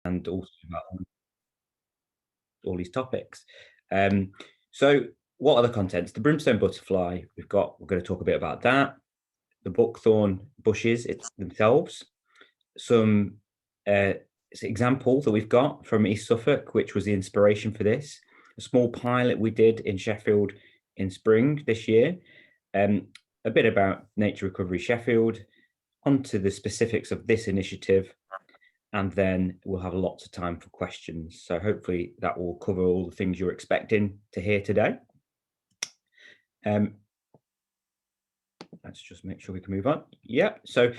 and also about all these topics. So what are the contents? The brimstone butterfly, we're going to talk a bit about that. The buckthorn bushes themselves, some examples that we've got from East Suffolk, which was the inspiration for this, a small pilot we did in Sheffield in spring this year, a bit about Nature Recovery Sheffield, onto the specifics of this initiative, and then we'll have lots of time for questions. So hopefully that will cover all the things you're expecting to hear today. Let's just make sure we can move on. Yep. So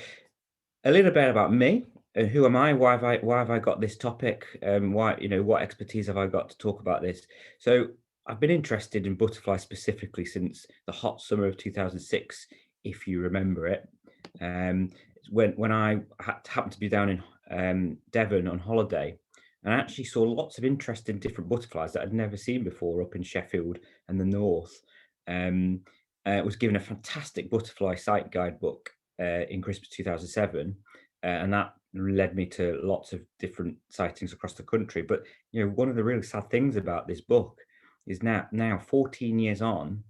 a little bit about me. Who am I? Why have I got this topic? Why, what expertise have I got to talk about this? So I've been interested in butterflies specifically since the hot summer of 2006, if you remember it. When I happened to be down in Devon on holiday, and I actually saw lots of interesting different butterflies that I'd never seen before up in Sheffield and the north. I was given a fantastic butterfly site guidebook in Christmas 2007, and that led me to lots of different sightings across the country. But one of the really sad things about this book is now 14 years on,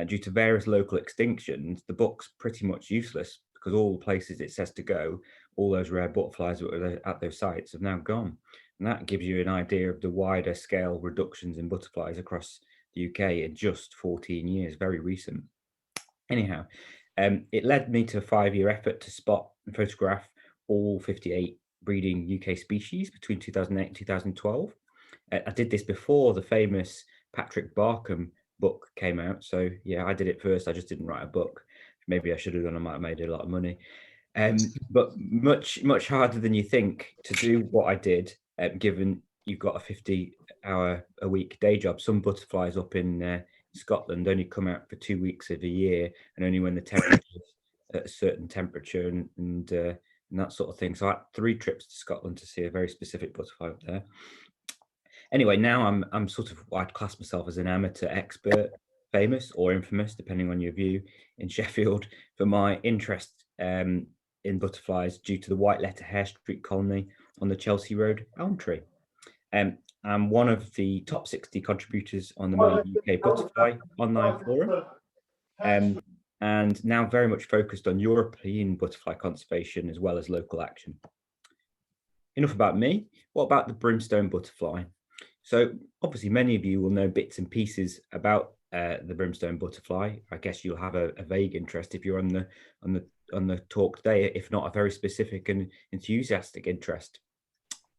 due to various local extinctions, the book's pretty much useless because all the places it says to go, all those rare butterflies that were at those sites have now gone. And that gives you an idea of the wider scale reductions in butterflies across the UK in just 14 years, very recent. Anyhow, it led me to a 5-year effort to spot and photograph all 58 breeding UK species between 2008 and 2012. I did this before the famous Patrick Barkham book came out. So yeah, I did it first. I just didn't write a book.Maybe I should have done. I might have made a lot of money. But much harder than you think to do what I did, given you've got a 50-hour-a-week day job. Some butterflies up in Scotland only come out for 2 weeks of a year, and only when the temperature's at a certain temperature and that sort of thing. So I had 3 trips to Scotland to see a very specific butterfly up there. Anyway, now I'm sort of, I'd class myself as an amateur expert, famous or infamous, depending on your view, in Sheffield for my interest in butterflies due to the white letter hair streak colony on the Chelsea Road elm tree. I'm one of the top 60 contributors on the main UK Butterfly online forum, and now very much focused on European butterfly conservation as well as local action. Enough about me. What about the brimstone butterfly? So obviously many of you will know bits and pieces about the brimstone butterfly. I guess you'll have a vague interest if you're on the talk today, if not a very specific and enthusiastic interest.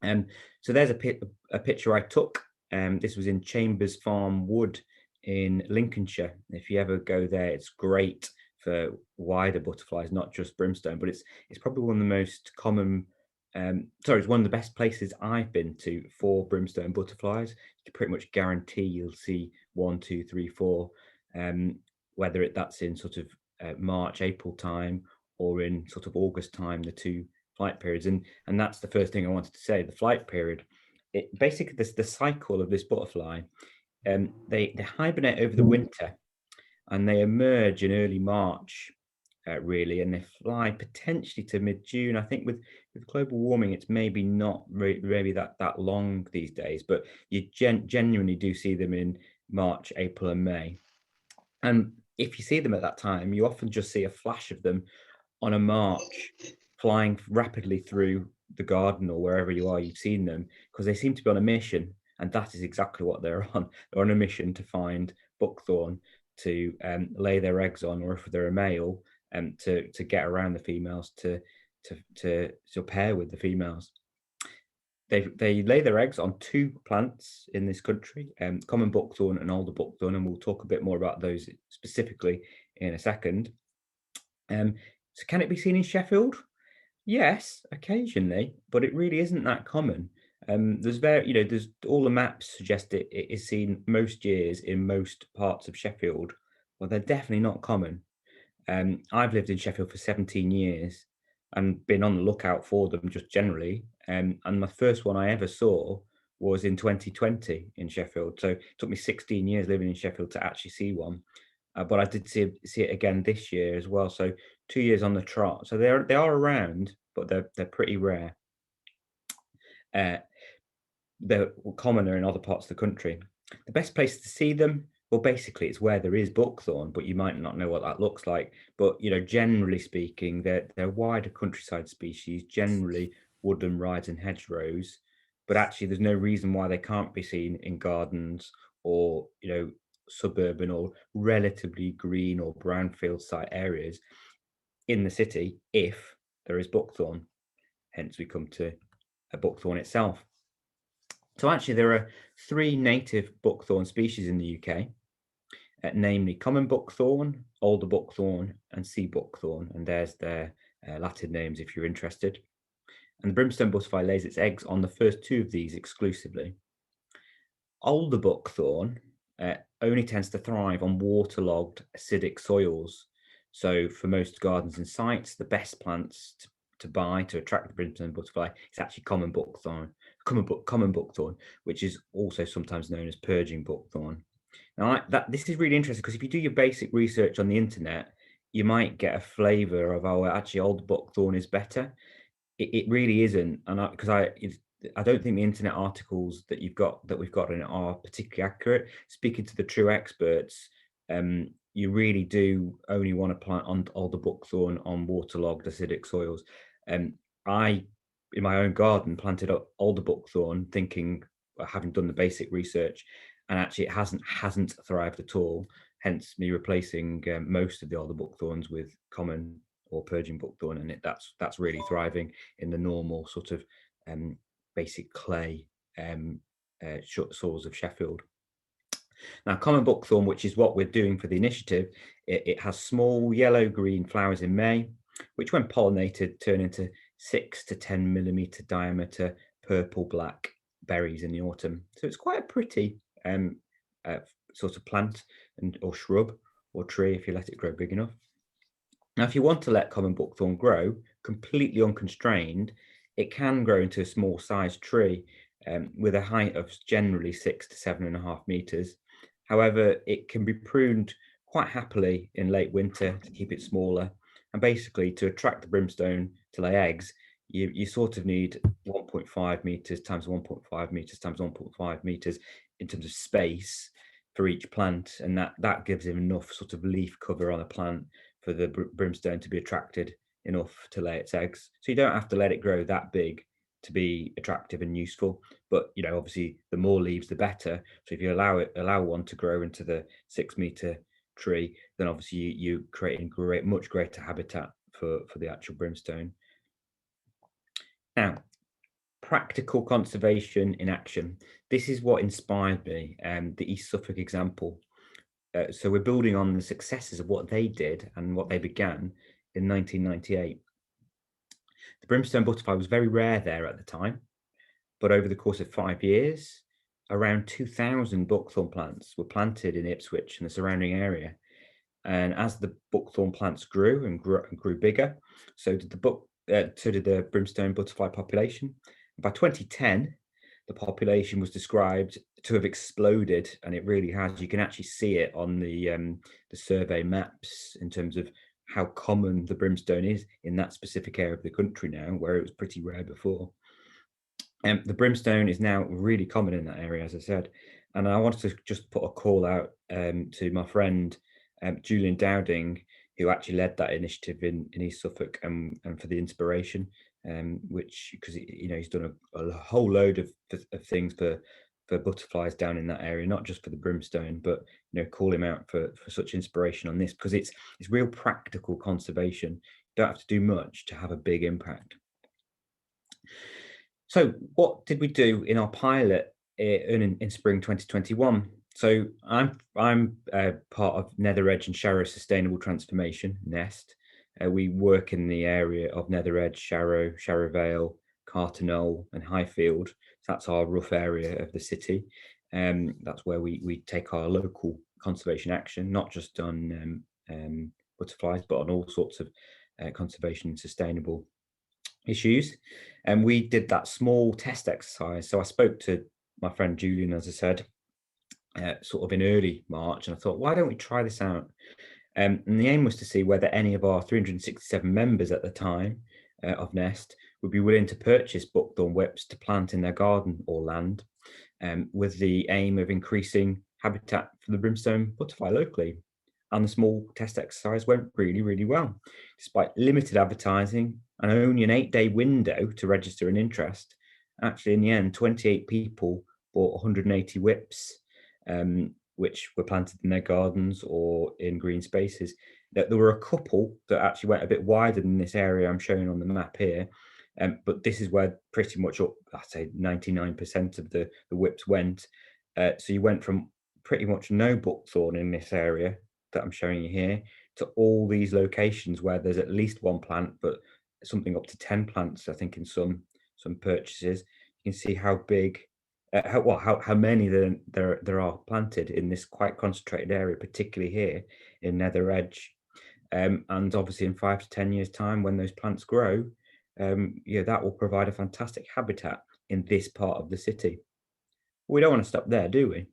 So there's a picture I took. This was in Chambers Farm Wood in Lincolnshire. If you ever go there, it's great for wider butterflies, not just brimstone, but it's probably one of the most common. It's one of the best places I've been to for brimstone butterflies. You pretty much guarantee you'll see 1, 2, 3, 4, whether that's in sort of March, April time, or in sort of August time, the 2 flight periods. And that's the first thing I wanted to say. The flight period, it basically the cycle of this butterfly. They hibernate over the winter, and they emerge in early March. Really, and they fly potentially to mid-June. I think with global warming, it's maybe not really that long these days, but you genuinely do see them in March, April, and May. And if you see them at that time, you often just see a flash of them on a march, flying rapidly through the garden or wherever you are. You've seen them because they seem to be on a mission, and that is exactly what they're on. They're on a mission to find buckthorn to lay their eggs on, or if they're a male, to get around the females to pair with the females. They lay their eggs on 2 plants in this country, common buckthorn and alder buckthorn, and we'll talk a bit more about those specifically in a second. So can it be seen in Sheffield? Yes, occasionally, but it really isn't that common. There's all the maps suggest it is seen most years in most parts of Sheffield, but they're definitely not common. I've lived in Sheffield for 17 years and been on the lookout for them just generally. And my first one I ever saw was in 2020 in Sheffield. So it took me 16 years living in Sheffield to actually see one. But I did see it again this year as well. So 2 years on the trot. So they are around, but they're pretty rare. they're commoner in other parts of the country. The best place to see them, well, basically it's where there is buckthorn, but you might not know what that looks like. But generally speaking, they're wider countryside species, generally woodland rides and hedgerows. But actually, there's no reason why they can't be seen in gardens or suburban or relatively green or brownfield site areas in the city if there is buckthorn. Hence, we come to a buckthorn itself. So actually, there are 3 native buckthorn species in the UK, namely common buckthorn, alder buckthorn, and sea buckthorn. And there's their Latin names if you're interested. And the brimstone butterfly lays its eggs on the first 2 of these exclusively. Alder buckthorn only tends to thrive on waterlogged acidic soils. So for most gardens and sites, the best plants to buy to attract the brimstone butterfly is actually common buckthorn, which is also sometimes known as purging buckthorn. Now, this is really interesting because if you do your basic research on the internet, you might get a flavour of, oh, actually, alder buckthorn is better. It really isn't, and because I don't think the internet articles that we've got in it are particularly accurate. Speaking to the true experts, you really do only want to plant on alder buckthorn on waterlogged acidic soils. I, in my own garden, planted up alder buckthorn, thinking, having done the basic research, and actually it hasn't thrived at all. Hence, me replacing most of the alder buckthorns with common or purging buckthorn, and that's really thriving in the normal sort of basic clay soils of Sheffield. Now, common buckthorn, which is what we're doing for the initiative, it has small yellow-green flowers in May, which when pollinated turn into 6 to 10 millimeter diameter purple-black berries in the autumn. So it's quite a pretty sort of plant or shrub or tree if you let it grow big enough. Now, if you want to let common buckthorn grow completely unconstrained, it can grow into a small sized tree with a height of generally 6 to 7.5 meters. However, it can be pruned quite happily in late winter to keep it smaller. And basically, to attract the brimstone to lay eggs, you sort of need 1.5 meters times 1.5 meters times 1.5 meters in terms of space for each plant. And that gives him enough sort of leaf cover on a plant for the brimstone to be attracted enough to lay its eggs. So you don't have to let it grow that big to be attractive and useful. But obviously, the more leaves, the better. So if you allow one to grow into the 6-meter tree, then obviously you creating much greater habitat for the actual brimstone. Now, practical conservation in action. This is what inspired me, the East Suffolk example. So we're building on the successes of what they did and what they began in 1998. The brimstone butterfly was very rare there at the time, but over the course of 5 years, around 2,000 buckthorn plants were planted in Ipswich and the surrounding area. And as the buckthorn plants grew and grew bigger, so did the brimstone butterfly population. And by 2010, the population was described to have exploded, and it really has. You can actually see it on the survey maps in terms of how common the brimstone is in that specific area of the country now, where it was pretty rare before. The brimstone is now really common in that area, as I said. And I wanted to just put a call out to my friend Julian Dowding, who actually led that initiative in East Suffolk, and for the inspiration, which, because he's done a whole load of things for butterflies down in that area, not just for the brimstone, but call him out for such inspiration on this, because it's real practical conservation. You don't have to do much to have a big impact. So what did we do in our pilot in spring 2021? So I'm part of Nether Edge and Sharrow Sustainable Transformation, NESST. We work in the area of Nether Edge, Sharrow, Sharrow Vale, Carter Knoll and Highfield. So that's our rough area of the city. That's where we take our local conservation action, not just on butterflies, but on all sorts of conservation and sustainable issues. And we did that small test exercise. So I spoke to my friend Julian, as I said, sort of in early March, and I thought, why don't we try this out? And the aim was to see whether any of our 367 members at the time of NESST would be willing to purchase buckthorn whips to plant in their garden or land, with the aim of increasing habitat for the brimstone butterfly locally. And the small test exercise went really, really well. Despite limited advertising and only an 8-day window to register an interest, actually in the end, 28 people bought 180 whips, which were planted in their gardens or in green spaces. There were a couple that actually went a bit wider than this area I'm showing on the map here. But this is where pretty much up, I'd say 99% of the whips went. So you went from pretty much no buckthorn in this area that I'm showing you here to all these locations where there's at least one plant, but something up to 10 plants, I think, in some purchases. You can see how big, how many there are planted in this quite concentrated area, particularly here in Nether Edge. And obviously in 5 to 10 years time, when those plants grow, that will provide a fantastic habitat in this part of the city. We don't want to stop there, do we?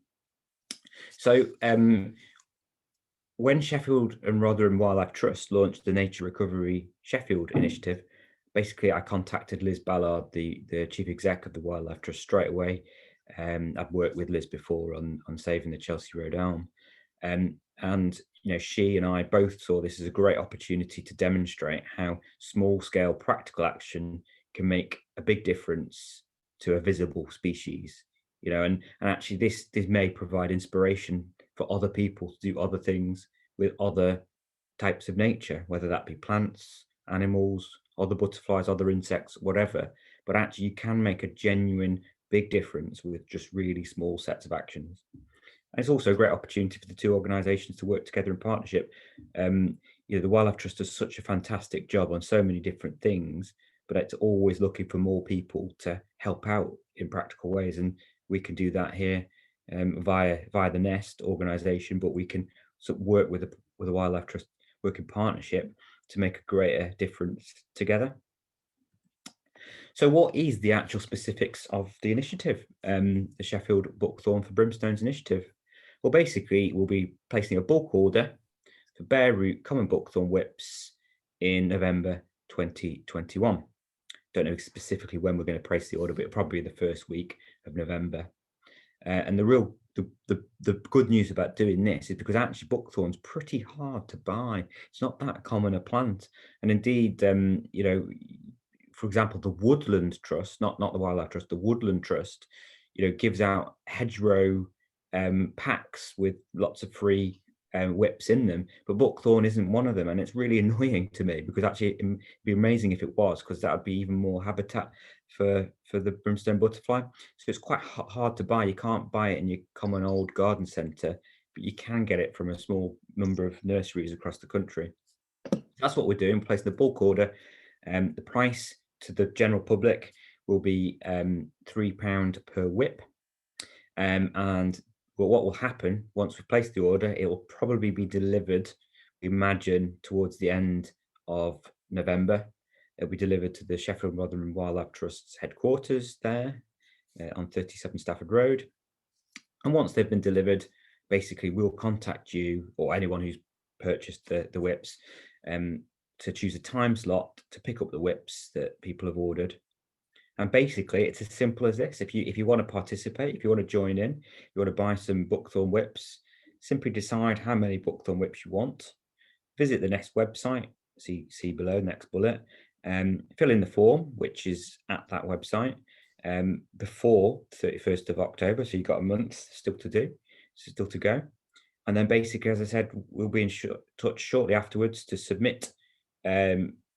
So when Sheffield and Rotherham Wildlife Trust launched the Nature Recovery Sheffield initiative, basically I contacted Liz Ballard, the chief exec of the Wildlife Trust, straight away. I've worked with Liz before on saving the Chelsea Road elm. And she and I both saw this as a great opportunity to demonstrate how small-scale practical action can make a big difference to a visible species. And actually this may provide inspiration for other people to do other things with other types of nature, whether that be plants, animals, other butterflies, other insects, whatever. But actually you can make a genuine big difference with just really small sets of actions. And it's also a great opportunity for the two organisations to work together in partnership. The Wildlife Trust does such a fantastic job on so many different things, but it's always looking for more people to help out in practical ways. And we can do that here via the NESST organisation, but we can sort of work with the Wildlife Trust, work in partnership to make a greater difference together. So what is the actual specifics of the initiative, the Sheffield Buckthorn for Brimstones initiative? Well, basically, we'll be placing a bulk order for bare root common buckthorn whips in November 2021. Don't know specifically when we're going to place the order, but probably the first week of November. And the good news about doing this is because actually buckthorn's pretty hard to buy. It's not that common a plant, and indeed, for example, the Woodland Trust, not the Wildlife Trust, the Woodland Trust, gives out hedgerow packs with lots of free whips in them, but buckthorn isn't one of them, and it's really annoying to me because actually it'd be amazing if it was, because that would be even more habitat for the brimstone butterfly. So it's quite hard to buy. You can't buy it in your common old garden centre, but you can get it from a small number of nurseries across the country. That's what we're doing, placing the bulk order. The price to the general public will be £3 per whip, and what will happen once we place the order, it will probably be delivered, we imagine, towards the end of November. It'll be delivered to the Sheffield and Rotherham Wildlife Trust's headquarters there on 37 Stafford Road. And once they've been delivered, basically we'll contact you or anyone who's purchased the whips to choose a time slot to pick up the whips that people have ordered. And basically it's as simple as this. If you want to participate, if you want to join in, you want to buy some buckthorn whips, simply decide how many buckthorn whips you want, visit the NESST website, see below, next bullet, fill in the form, which is at that website, before 31st of October. So you've got a month still to do, still to go. And then basically, as I said, we'll be in touch shortly afterwards to submit,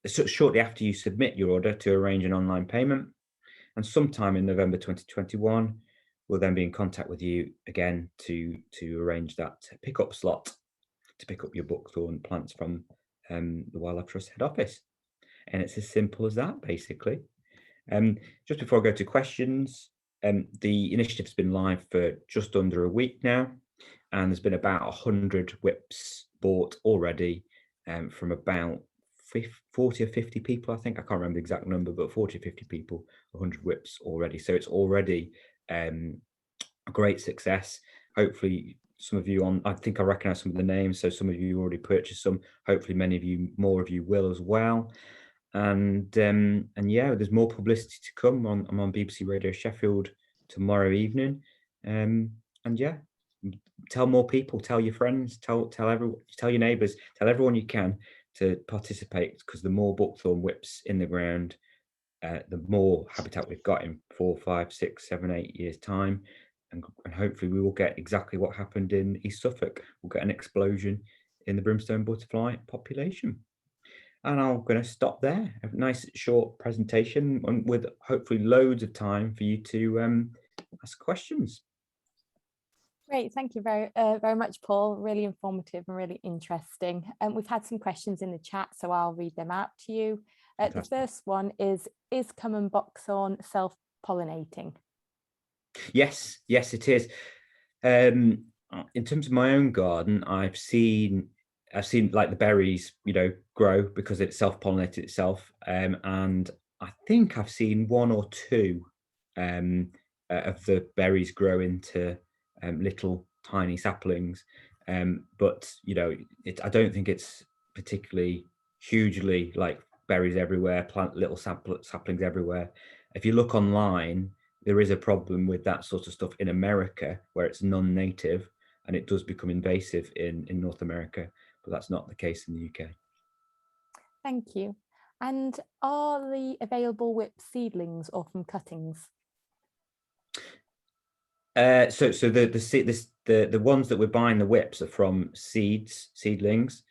shortly after you submit your order, to arrange an online payment. And sometime in November 2021, we'll then be in contact with you again to arrange that pickup slot to pick up your buckthorn plants from the Wildlife Trust head office. And it's as simple as that, basically. Just before I go to questions, the initiative's been live for just under a week now, and there's been about 100 whips bought already from about 40 or 50 people, I think. I can't remember the exact number, but 40 or 50 people, 100 whips already. So it's already a great success. Hopefully some of you I think I recognize some of the names, so some of you already purchased some. Hopefully more of you will as well. and yeah, there's more publicity to come. I'm on BBC Radio Sheffield tomorrow evening, and yeah, tell more people, tell your friends, tell everyone, tell your neighbours, tell everyone you can to participate, because the more buckthorn whips in the ground, the more habitat we've got in 4, 5, 6, 7, 8 years time, and hopefully we will get exactly what happened in East Suffolk. We'll get an explosion in the brimstone butterfly population. And I'm going to stop there. A nice short presentation with hopefully loads of time for you to ask questions. Great, thank you very much, Paul. Really informative and really interesting. We've had some questions in the chat, so I'll read them out to you. The first one is common buckthorn self-pollinating? Yes, it is. In terms of my own garden, I've seen like the berries, grow because it self-pollinated itself, and I think I've seen 1 or 2 of the berries grow into little tiny saplings, but I don't think it's particularly hugely like berries everywhere, little saplings everywhere. If you look online, there is a problem with that sort of stuff in America, where it's non-native and it does become invasive in North America, but that's not the case in the UK. Thank you. And are the available whip seedlings or from cuttings? So the ones that we're buying the whips are from seedlings.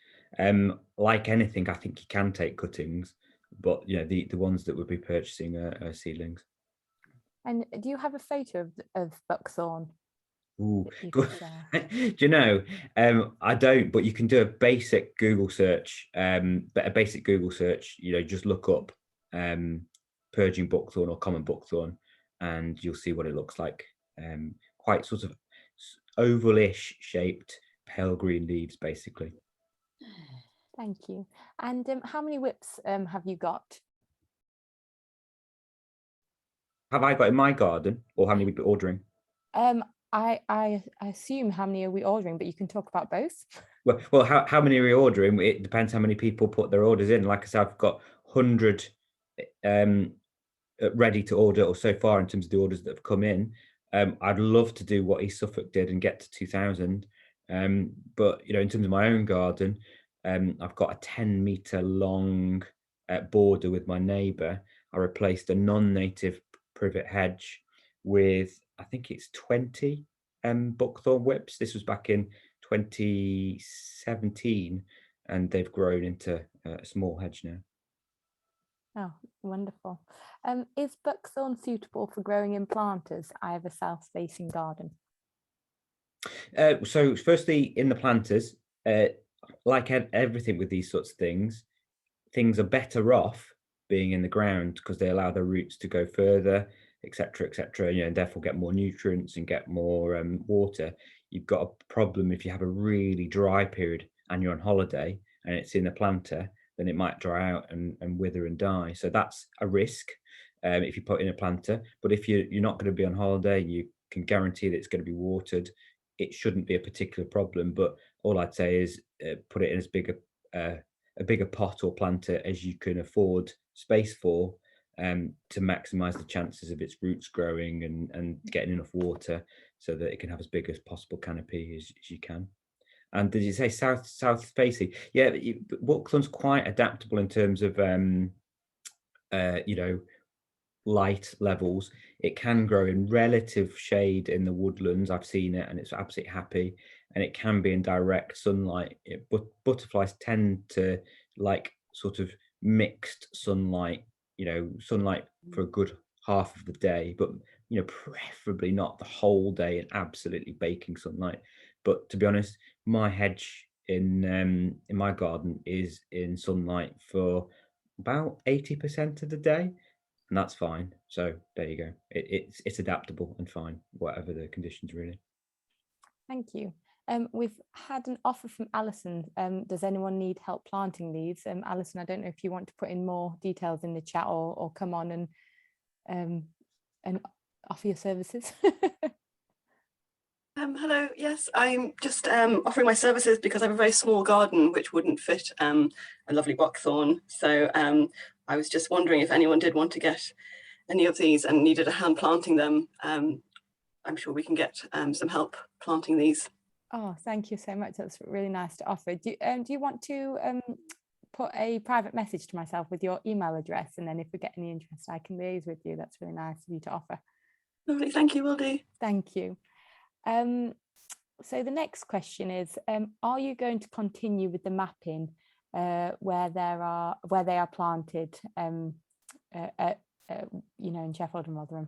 Like anything, I think you can take cuttings, but the ones that we'll be purchasing are seedlings. And do you have a photo of buckthorn? Ooh, do you know? I don't, but you can do a basic Google search. But a basic Google search, just look up purging buckthorn or common buckthorn, and you'll see what it looks like. Quite sort of ovalish shaped, pale green leaves, basically. Thank you. And how many whips have you got? Have I got in my garden, or how many we be ordering? I assume how many are we ordering, but you can talk about both. Well, how many are we ordering? It depends how many people put their orders in. Like I said, I've got 100 ready to order, or so far in terms of the orders that have come in. I'd love to do what East Suffolk did and get to 2,000. But in terms of my own garden, I've got a 10-meter long border with my neighbour. I replaced a non-native privet hedge with, I think it's 20 buckthorn whips. This was back in 2017, and they've grown into a small hedge now. Oh, wonderful. Is buckthorn suitable for growing in planters? I have a south-facing garden. So firstly, in the planters, like everything with these sorts of things are better off being in the ground, because they allow the roots to go further, etc., and therefore get more nutrients and get more water. You've got a problem if you have a really dry period and you're on holiday and it's in the planter, then it might dry out and wither and die. So that's a risk if you put in a planter. But if you're not going to be on holiday, you can guarantee that it's going to be watered, it shouldn't be a particular problem. But all I'd say is put it in as big a bigger pot or planter as you can afford space for, to maximize the chances of its roots growing and getting enough water so that it can have as big as possible canopy as you can. And did you say south facing? Yeah, buckthorn's quite adaptable in terms of light levels. It can grow in relative shade in the woodlands. I've seen it and it's absolutely happy. And it can be in direct sunlight. Butterflies tend to like sort of mixed sunlight, sunlight for a good half of the day, but preferably not the whole day in absolutely baking sunlight. But to be honest, my hedge in my garden is in sunlight for about 80% of the day, and that's fine. So there you go. It's adaptable and fine, whatever the conditions, really. Thank you. We've had an offer from Alison. Does anyone need help planting these? Alison, I don't know if you want to put in more details in the chat or come on and offer your services. Hello, yes, I'm just offering my services because I have a very small garden which wouldn't fit a lovely buckthorn. So I was just wondering if anyone did want to get any of these and needed a hand planting them. I'm sure we can get some help planting these. Oh, thank you so much. That's really nice to offer. Do you want to put a private message to myself with your email address, and then if we get any interest, I can liaise with you. That's really nice of you to offer. Lovely, thank you, will do. Thank you. So the next question is, are you going to continue with the mapping where they are planted, in Sheffield and Rotherham?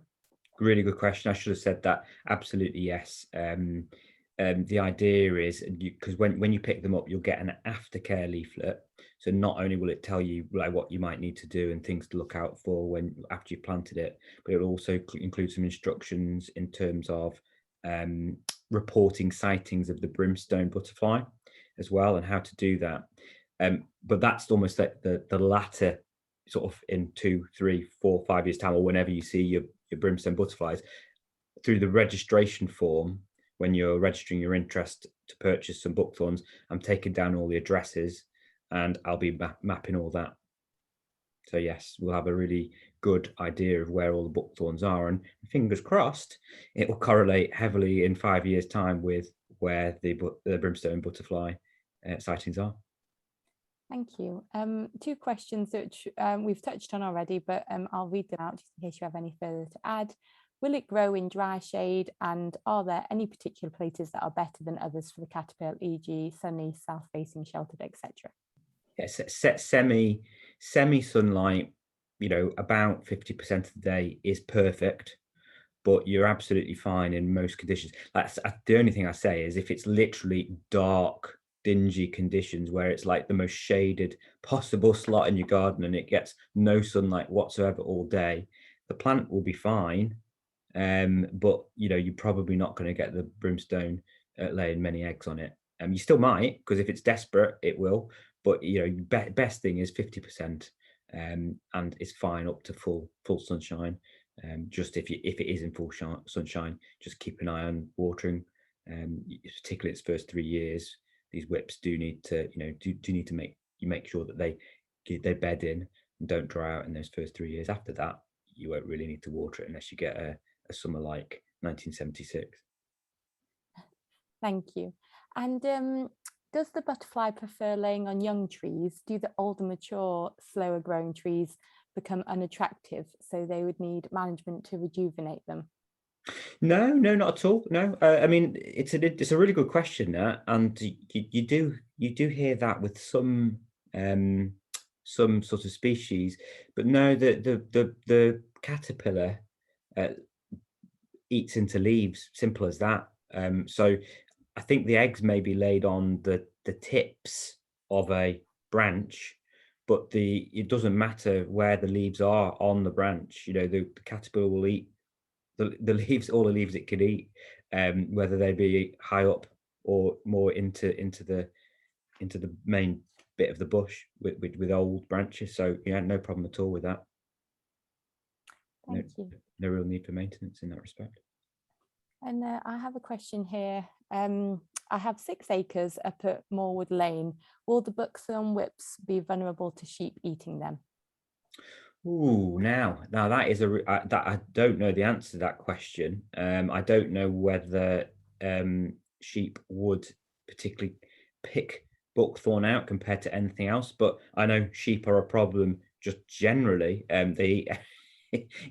Really good question. I should have said that. Absolutely, yes. The idea is, because when you pick them up, you'll get an aftercare leaflet. So not only will it tell you like what you might need to do and things to look out for after you've planted it, but it'll also include some instructions in terms of reporting sightings of the brimstone butterfly as well, and how to do that. But that's almost like the latter, sort of in 2, 3, 4, 5 years time, or whenever you see your brimstone butterflies. Through the registration form, when you're registering your interest to purchase some buckthorns, I'm taking down all the addresses and I'll be mapping all that. So yes, we'll have a really good idea of where all the buckthorns are, and fingers crossed it will correlate heavily in 5 years time with where the brimstone butterfly sightings are. Thank you. 2 questions which we've touched on already, but I'll read them out just in case you have any further to add. Will it grow in dry shade, and are there any particular places that are better than others for the caterpillar, e.g. sunny, south-facing, sheltered, etc.? Yes, set semi sunlight, about 50% of the day is perfect, but you're absolutely fine in most conditions. That's the only thing I say is if it's literally dark, dingy conditions where it's like the most shaded possible slot in your garden and it gets no sunlight whatsoever all day, the plant will be fine. But you're probably not going to get the brimstone laying many eggs on it. You still might, because if it's desperate, it will. But best thing is 50%, and it's fine up to full sunshine. Just if it is in full sunshine, just keep an eye on watering. Particularly its first 3 years, these whips do need to make sure that they bed in and don't dry out in those first 3 years. After that, you won't really need to water it unless you get a summer like 1976. Thank you. And does the butterfly prefer laying on young trees? Do the older, mature, slower growing trees become unattractive, so they would need management to rejuvenate them? No, not at all. No, I mean it's a really good question, and you do hear that with some sort of species, but no, the caterpillar eats into leaves, simple as that. So I think the eggs may be laid on the tips of a branch, but it doesn't matter where the leaves are on the branch. The caterpillar will eat the leaves, all the leaves it can eat, whether they be high up or more into the main bit of the bush with old branches. So yeah, no problem at all with that. Thank you. No real need for maintenance in that respect. And I have a question here. I have 6 acres up at Moorwood Lane. Will the buckthorn whips be vulnerable to sheep eating them? Ooh, now that is that I don't know the answer to that question. I don't know whether sheep would particularly pick buckthorn out compared to anything else, but I know sheep are a problem just generally. They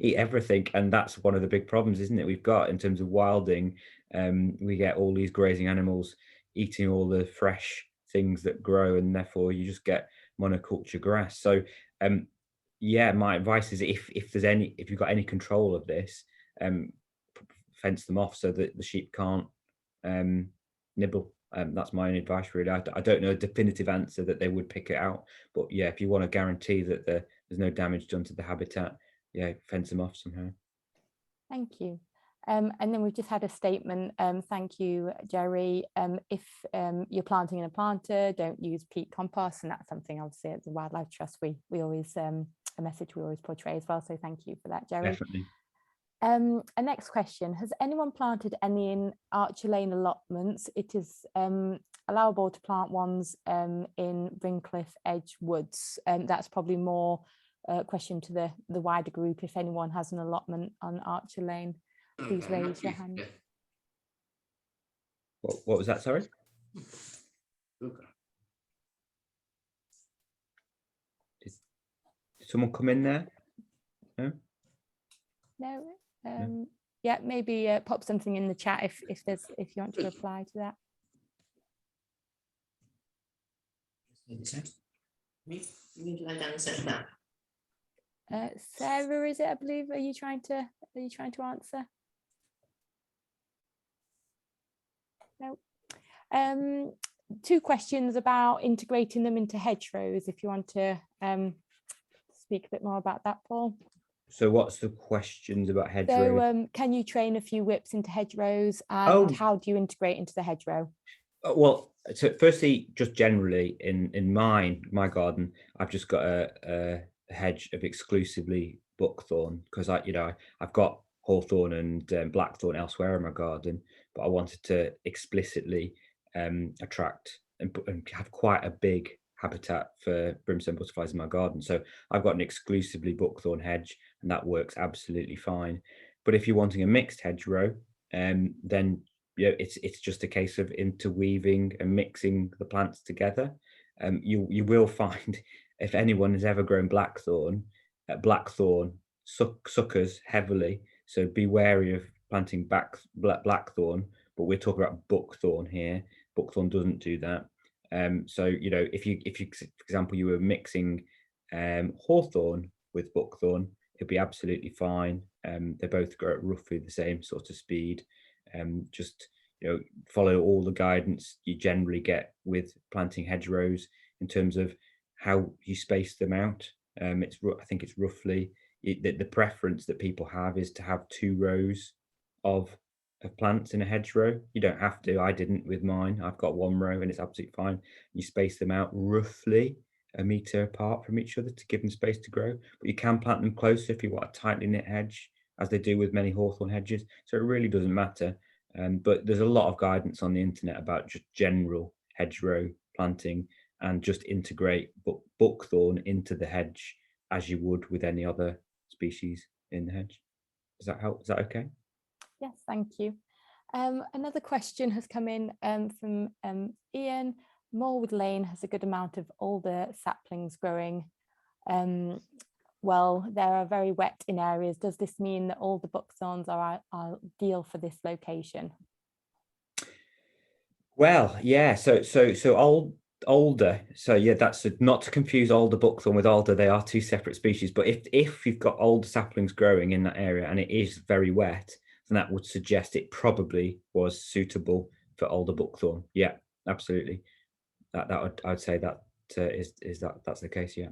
eat everything, and that's one of the big problems, isn't it, we've got in terms of wilding. We get all these grazing animals eating all the fresh things that grow, and therefore you just get monoculture grass. So yeah, my advice is if you've got any control of this, fence them off so that the sheep can't nibble. That's my own advice, really. I don't know a definitive answer that they would pick it out, but yeah, if you want to guarantee that there's no damage done to the habitat, yeah, fence them off somehow. Thank you. And then we've just had a statement. Thank you, Jerry. If you're planting in a planter, don't use peat compost, and that's something obviously at the Wildlife Trust we always a message we always portray as well. So thank you for that, Jerry. Definitely. A next question: has anyone planted any in Archer Lane allotments? It is allowable to plant ones in Brincliffe Edge Woods. That's probably more question to the wider group. If anyone has an allotment on Archer Lane, please raise your hand. What was that, sorry? Did someone come in there? No? No. Yeah, maybe pop something in the chat if you want to reply to that. Sarah, is it? I believe. Are you trying to answer? No. 2 questions about integrating them into hedgerows. If you want to speak a bit more about that, Paul. So what's the questions about hedgerows? So can you train a few whips into hedgerows, and how do you integrate into the hedgerow? Well, so firstly, just generally in my garden, I've just got a hedge of exclusively buckthorn, because I've got hawthorn and blackthorn elsewhere in my garden, but I wanted to explicitly attract and have quite a big habitat for brimstone butterflies in my garden. So I've got an exclusively buckthorn hedge, and that works absolutely fine. But if you're wanting a mixed hedgerow, then it's just a case of interweaving and mixing the plants together. You will find, if anyone has ever grown blackthorn suckers heavily. So be wary of planting blackthorn, but we're talking about buckthorn here. Buckthorn doesn't do that. So if you for example you were mixing hawthorn with buckthorn, it'd be absolutely fine. They both grow at roughly the same sort of speed. Just follow all the guidance you generally get with planting hedgerows in terms of how you space them out. I think it's roughly the preference that people have is to have 2 rows of plants in a hedgerow. You don't have to. I didn't with mine. I've got 1 row and it's absolutely fine. You space them out roughly a metre apart from each other to give them space to grow, but you can plant them closer if you want a tightly knit hedge, as they do with many hawthorn hedges. So it really doesn't matter. But there's a lot of guidance on the internet about just general hedgerow planting, and just integrate buckthorn into the hedge as you would with any other species in the hedge. Does that help? Is that okay? Yes, thank you. Another question has come in from Ian. Moorwood Lane has a good amount of older saplings growing. Well, they are very wet in areas. Does this mean that all the buckthorns are ideal for this location? Well, yeah. So older. So yeah, that's not to confuse older buckthorn with alder. They are 2 separate species. But if you've got older saplings growing in that area and it is very wet, then that would suggest it probably was suitable for older buckthorn. Yeah, absolutely. I'd say that that's the case. Yeah.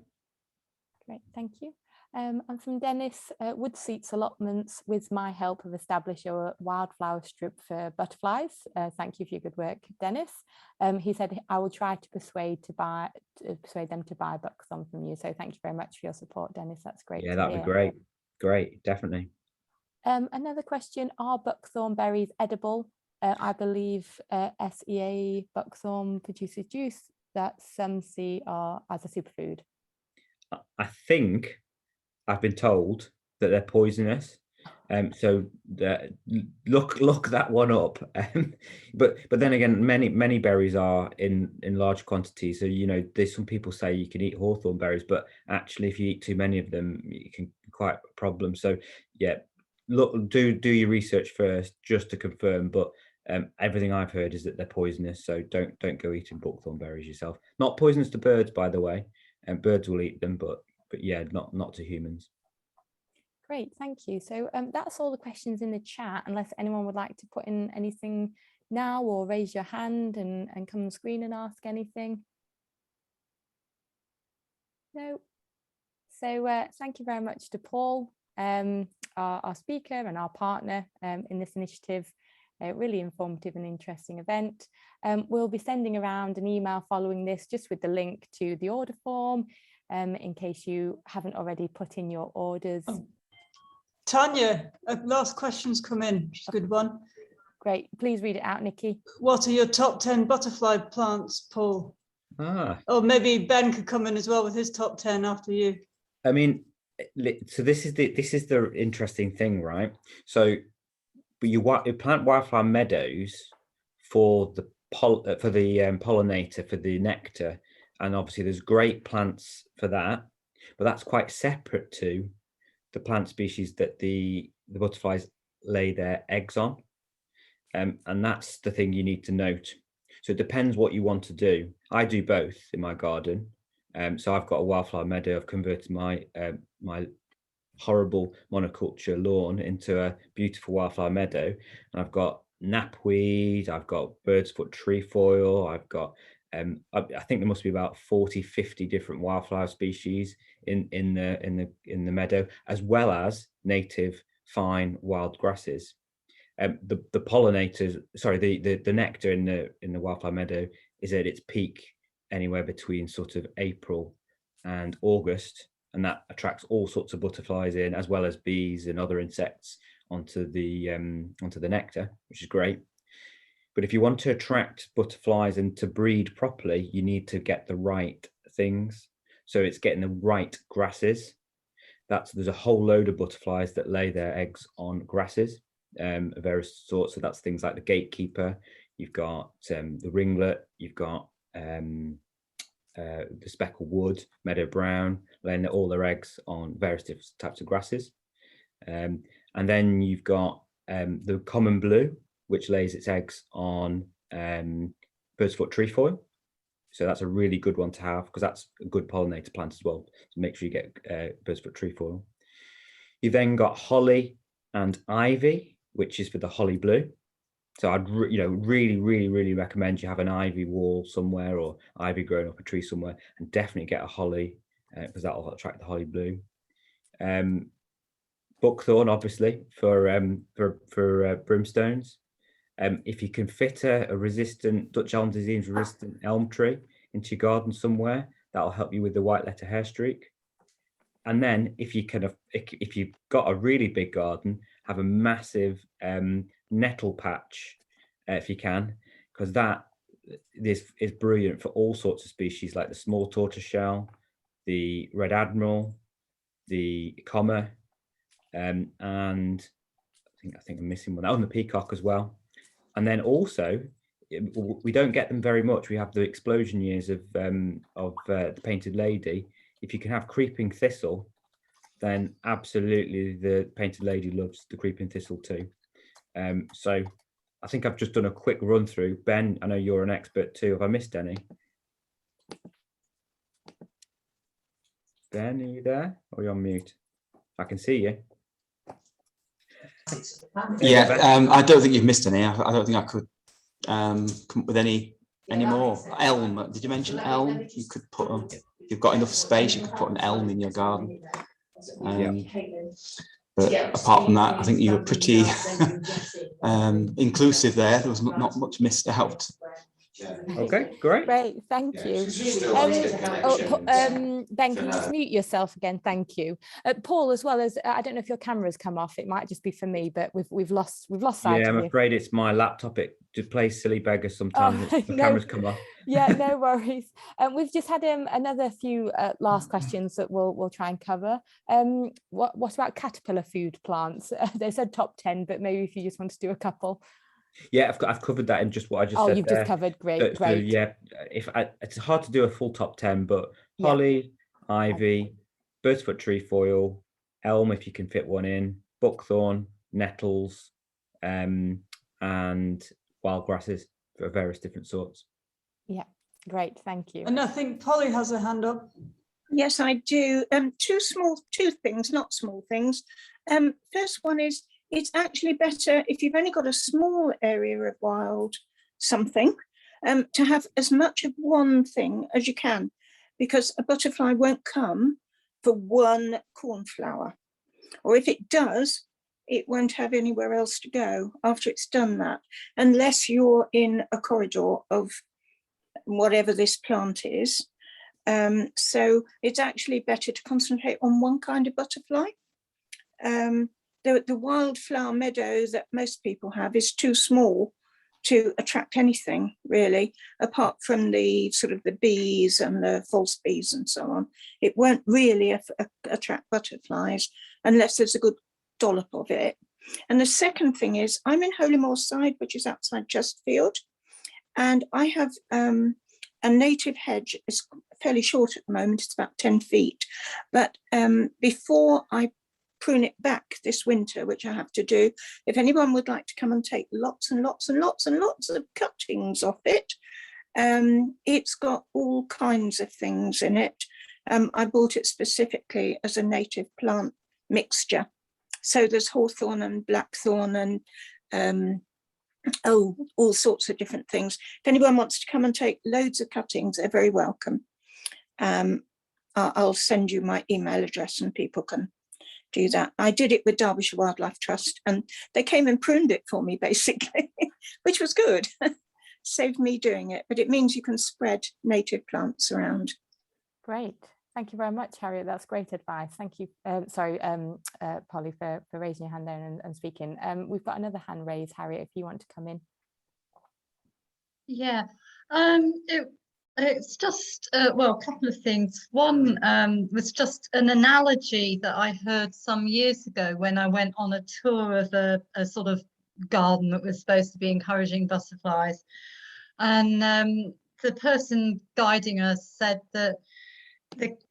Great, thank you. And from Dennis, wood seats allotments with my help have established a wildflower strip for butterflies. Thank you for your good work, Dennis. He said, I will try to persuade them to buy buckthorn from you. So thank you very much for your support, Dennis. That's great. Yeah, that'd be great. Great, definitely. Another question, are buckthorn berries edible? I believe SEA buckthorn produces juice that some see are as a superfood. I think I've been told that they're poisonous. So look that one up. But then again, many berries are in large quantities. So there's some people say you can eat hawthorn berries, but actually if you eat too many of them, it can be quite a problem. So yeah, look, do your research first just to confirm. But everything I've heard is that they're poisonous. So don't go eating buckthorn berries yourself. Not poisonous to birds, by the way. And birds will eat them, but yeah, not to humans. Great, thank you. So that's all the questions in the chat, unless anyone would like to put in anything now or raise your hand and come on screen and ask anything. No. So thank you very much to Paul, our speaker and our partner in this initiative. A really informative and interesting event. We'll be sending around an email following this, just with the link to the order form, in case you haven't already put in your orders. Tanya, a last question's come in, which is a good one. Great, please read it out, Nikki. What are your top 10 butterfly plants, Paul? Or maybe Ben could come in as well with his top 10 after you. I mean, so this is the interesting thing, right? So, but you plant wildflower meadows for the pollinator, for the nectar, and obviously there's great plants for that, but that's quite separate to the plant species that the butterflies lay their eggs on, and that's the thing you need to note. So it depends what you want to do. I do both in my garden. So I've got a wildflower meadow. I've converted my my horrible monoculture lawn into a beautiful wildflower meadow, and I've got knapweed, I've got bird's foot trefoil, I've got I think there must be about 40-50 different wildflower species in the meadow, as well as native fine wild grasses. The pollinators, sorry, the nectar in the wildflower meadow is at its peak anywhere between sort of April and August, and that attracts all sorts of butterflies in, as well as bees and other insects onto the nectar, which is great. But if you want to attract butterflies and to breed properly, you need to get the right things. So it's getting the right grasses. There's a whole load of butterflies that lay their eggs on grasses of various sorts. So that's things like the gatekeeper, you've got the ringlet, you've got the speckled wood, meadow brown, laying all their eggs on various different types of grasses. And then you've got the common blue, which lays its eggs on bird's foot trefoil. So that's a really good one to have, because that's a good pollinator plant as well. So make sure you get bird's foot trefoil. You've then got holly and ivy, which is for the holly blue. So I'd really recommend you have an ivy wall somewhere, or ivy growing up a tree somewhere, and definitely get a holly, because that'll attract the holly blue. Buckthorn, obviously, for brimstones. If you can fit a resistant Dutch elm disease resistant elm tree into your garden somewhere, that'll help you with the white letter hair streak. And then if you've got a really big garden, have a massive nettle patch if you can, because this is brilliant for all sorts of species, like the small tortoiseshell, the red admiral, the comma, and I think I'm missing one. Oh, and the peacock as well. And then also, we don't get them very much. We have the explosion years of the painted lady. If you can have creeping thistle, then absolutely the painted lady loves the creeping thistle too. So I think I've just done a quick run through. Ben, I know you're an expert too. Have I missed any? Ben, are you there? Or are you on mute? I can see you. Yeah, I don't think you've missed any. I don't think I could come up with any more. Elm, did you mention elm? You could put them, if you've got enough space, you could put an elm in your garden. But apart from that, I think you were pretty inclusive there. There was not much missed out. Okay, great. Great, thank you. Ben, can you just mute yourself again? Thank you. Paul, as well as, I don't know if your camera's come off. It might just be for me, but we've lost sight. Yeah, I'm of you. afraid it's my laptop. It just plays silly beggars sometimes. The cameras come off. Yeah, no worries. We've just had another few last questions that we'll try and cover. What about caterpillar food plants? They said top 10, but maybe if you just want to do a couple. Yeah, I've covered that in just what I just said. Oh, you've just covered. Great, great. So yeah, it's hard to do a full top 10, but holly, ivy, bird's foot trefoil, elm if you can fit one in, buckthorn, nettles, and wild grasses for various different sorts. Yeah, great, thank you. And I think Polly has a hand up. Yes, I do. Two things, not small things. First one is, it's actually better if you've only got a small area of wild something, to have as much of one thing as you can, because a butterfly won't come for one cornflower. Or if it does, it won't have anywhere else to go after it's done that, unless you're in a corridor of whatever this plant is. So it's actually better to concentrate on one kind of butterfly. The wildflower meadow that most people have is too small to attract anything really, apart from the sort of the bees and the false bees and so on. It won't really attract butterflies unless there's a good dollop of it. And the second thing is, I'm in Holymoor Side, which is outside Chesterfield, and I have a native hedge. It's fairly short at the moment, it's about 10 feet. But before I prune it back this winter, which I have to do, if anyone would like to come and take lots and lots and lots and lots of cuttings off it, it's got all kinds of things in it. I bought it specifically as a native plant mixture. So there's hawthorn and blackthorn and all sorts of different things. If anyone wants to come and take loads of cuttings, they're very welcome. I'll send you my email address and people can do that. I did it with Derbyshire Wildlife Trust and they came and pruned it for me basically, which was good. Saved me doing it, but it means you can spread native plants around. Great. Thank you very much, Harriet. That's great advice. Thank you. Sorry, Polly, for raising your hand there and speaking. We've got another hand raised, Harriet, if you want to come in. Yeah, it's just, well, a couple of things. One was just an analogy that I heard some years ago when I went on a tour of a sort of garden that was supposed to be encouraging butterflies. And the person guiding us said that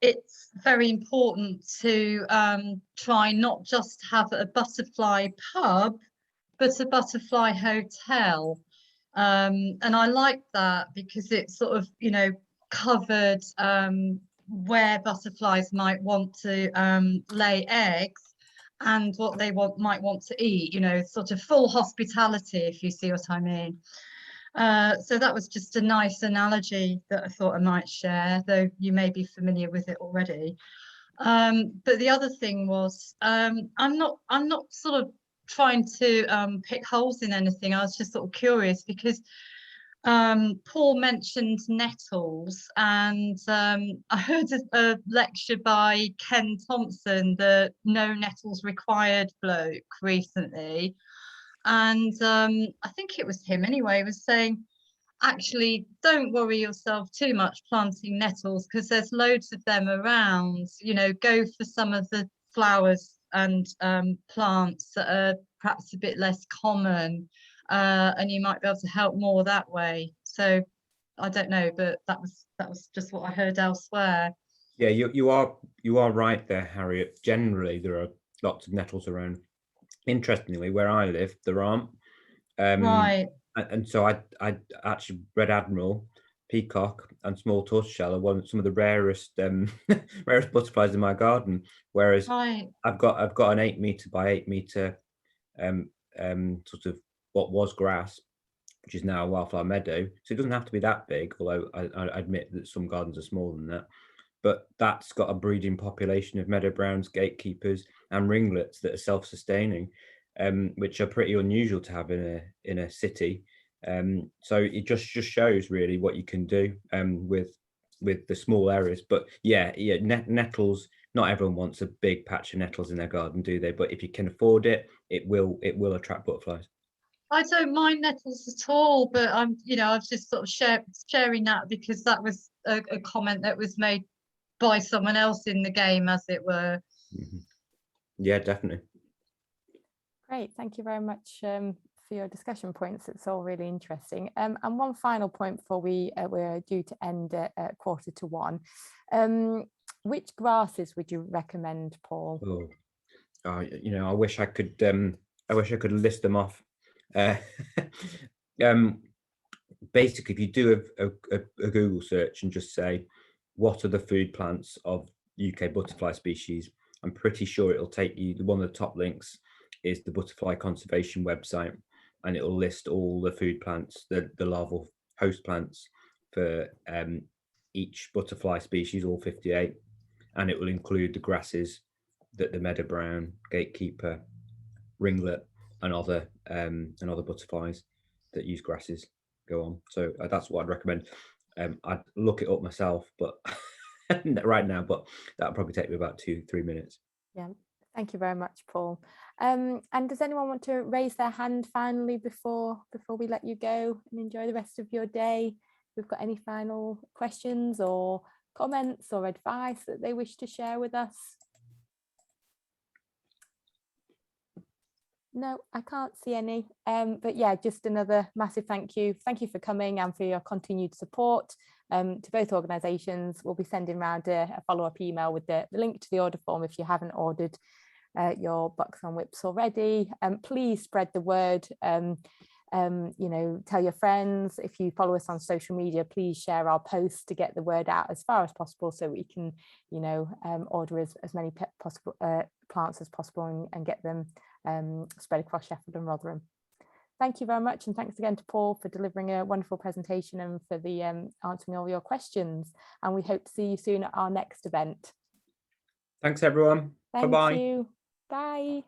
it's very important to try not just have a butterfly pub, but a butterfly hotel. And I like that because it sort of, you know, covered where butterflies might want to lay eggs and what they might want to eat, you know, sort of full hospitality, if you see what I mean. So that was just a nice analogy that I thought I might share, though you may be familiar with it already. But the other thing was, I'm not sort of trying to pick holes in anything. I was just sort of curious because Paul mentioned nettles, and I heard a lecture by Ken Thompson, the No Nettles Required bloke, recently. And I think it was him anyway, was saying, actually, don't worry yourself too much planting nettles because there's loads of them around. You know, go for some of the flowers and plants that are perhaps a bit less common, and you might be able to help more that way. So I don't know, but that was just what I heard elsewhere. Yeah, you are right there, Harriet. Generally, there are lots of nettles around. Interestingly, where I live, there aren't. Right. And so I actually, red admiral, peacock, and small tortoiseshell are some of the rarest rarest butterflies in my garden. Whereas Right. I've got an 8 meter by 8 meter sort of what was grass, which is now a wildflower meadow. So it doesn't have to be that big, although I admit that some gardens are smaller than that. But that's got a breeding population of meadow browns, gatekeepers, and ringlets that are self-sustaining, which are pretty unusual to have in a city. So it just shows really what you can do with the small areas. But yeah, nettles. Not everyone wants a big patch of nettles in their garden, do they? But if you can afford it, it will attract butterflies. I don't mind nettles at all, but I was just sort of sharing that because that was a comment that was made by someone else in the game, as it were. Mm-hmm. Yeah, definitely. Great, thank you very much for your discussion points. It's all really interesting. And one final point before we're due to end at 1:45. Which grasses would you recommend, Paul? I wish I could list them off. Basically, if you do a Google search and just say, what are the food plants of UK butterfly species, I'm pretty sure it'll take you, one of the top links is the Butterfly Conservation website, and it will list all the food plants, the larval host plants for each butterfly species, all 58, and it will include the grasses that the meadow brown, gatekeeper, ringlet, and other butterflies that use grasses go on. So that's what I'd recommend. I'd look it up myself, but right now, but that'll probably take me about 2-3 minutes. Yeah, Thank you very much, Paul. And does anyone want to raise their hand finally before we let you go and enjoy the rest of your day? If we've got any final questions or comments or advice that they wish to share with us? No, I can't see any. But yeah, just another massive thank you. Thank you for coming and for your continued support to both organisations. We'll be sending around a follow-up email with the link to the order form if you haven't ordered your Buckthorn whips already. Please spread the word. You know, tell your friends. If you follow us on social media, please share our posts to get the word out as far as possible, so we can, you know, order as many plants as possible and get them spread across Sheffield and Rotherham. Thank you very much, and thanks again to Paul for delivering a wonderful presentation and for the answering all your questions. And we hope to see you soon at our next event. Thanks, everyone. Thank Bye-bye. you. Bye.